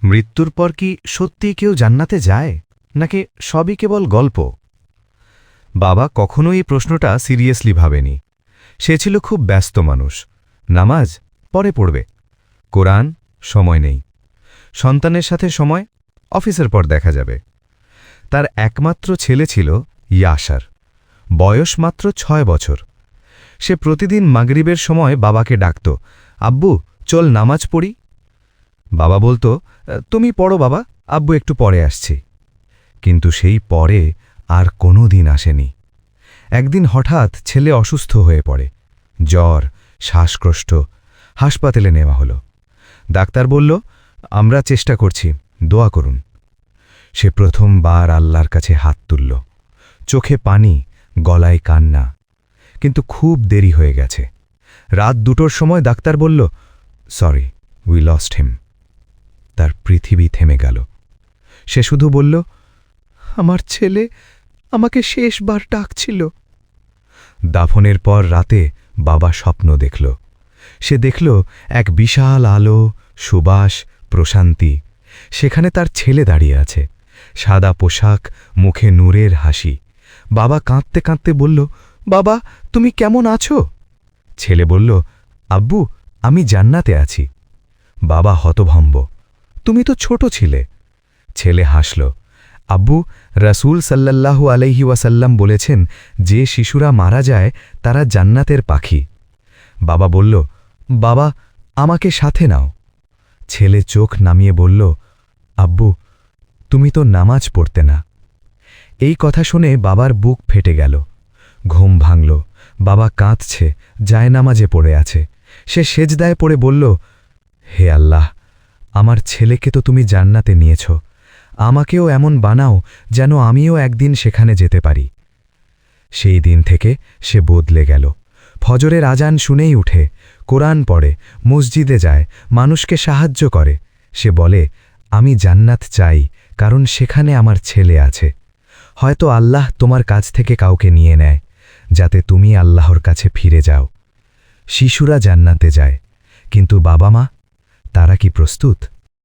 মৃত্যুর পর কি সত্যিই কেউ জান্নাতে যায় নাকি সবই কেবল গল্প? বাবা কখনোই এই প্রশ্নটা সিরিয়াসলি ভাবেনি। সে ছিল খুব ব্যস্ত মানুষ। নামাজ পরে পড়বে, কোরআন সময় নেই, সন্তানের সাথে সময় অফিসের পর দেখা যাবে। তার একমাত্র ছেলে ছিল ইয়াসার, বয়স মাত্র 6 বছর। সে প্রতিদিন মাগরিবের সময় বাবাকে ডাকত, আব্বু চল নামাজ পড়ি। বাবা বলতো, তুমি পড়ো বাবা, আব্বু একটু পরে আসছি। কিন্তু সেই পরে আর কোনো দিন আসেনি। একদিন হঠাৎ ছেলে অসুস্থ হয়ে পড়ে, জ্বর, শ্বাসকষ্ট, হাসপাতালে নেওয়া হলো। ডাক্তার বলল, আমরা চেষ্টা করছি, দোয়া করুন। সে প্রথমবার আল্লাহর কাছে হাত তুলল, চোখে পানি, গলায় কান্না। কিন্তু খুব দেরি হয়ে গেছে। রাত 2টোর সময় ডাক্তার বলল, সরি, উই লস্ট হিম। তার পৃথিবী থেমে গেল। সে শুধু বলল, আমার ছেলে আমাকে শেষবার ডাকছিল। দাফনের পর রাতে বাবা স্বপ্ন দেখল। সে দেখল এক বিশাল আলো, সুবাস, প্রশান্তি। সেখানে তার ছেলে দাঁড়িয়ে আছে, সাদা পোশাক, মুখে নূরের হাসি। বাবা কাঁদতে কাঁদতে বলল, বাবা তুমি কেমন আছো? ছেলে বলল, আব্বু আমি জান্নাতে আছি। বাবা হতভম্ব, তুমি তো ছোট ছিলে। ছেলে হাসল, আব্বু রাসূল সাল্লাল্লাহু আলাইহি ওয়াসাল্লাম বলেছেন, যে শিশুরা মারা যায় তারা জান্নাতের পাখি। বাবা বলল, বাবা আমাকে সাথে নাও। ছেলে চোখ নামিয়ে বলল, আব্বু তুমি তো নামাজ পড়তে না। এই কথা শুনে বাবার বুক ফেটে গেল। ঘুম ভাঙল। বাবা কাঁদছে, জায়নামাজে পড়ে আছে। সে সেজদায় পড়ে বলল, হে আল্লাহ, আমার ছেলেকে তো তুমি জান্নাতে নিয়েছ, আমাকেও এমন বানাও যেন আমিও একদিন সেখানে যেতে পারি। সেই দিন থেকে সে বদলে গেল। ফজরের আজান শুনেই উঠে, কোরআন পড়ে, মসজিদে যায়, মানুষকে সাহায্য করে। সে বলে, আমি জান্নাত চাই, কারণ সেখানে আমার ছেলে আছে। হয়তো আল্লাহ তোমার কাছ থেকে কাউকে নিয়ে নেয়, যাতে তুমি আল্লাহর কাছে ফিরে যাও। শিশুরা জান্নাতে যায়, কিন্তু বাবা মা, তারা কি প্রস্তুত?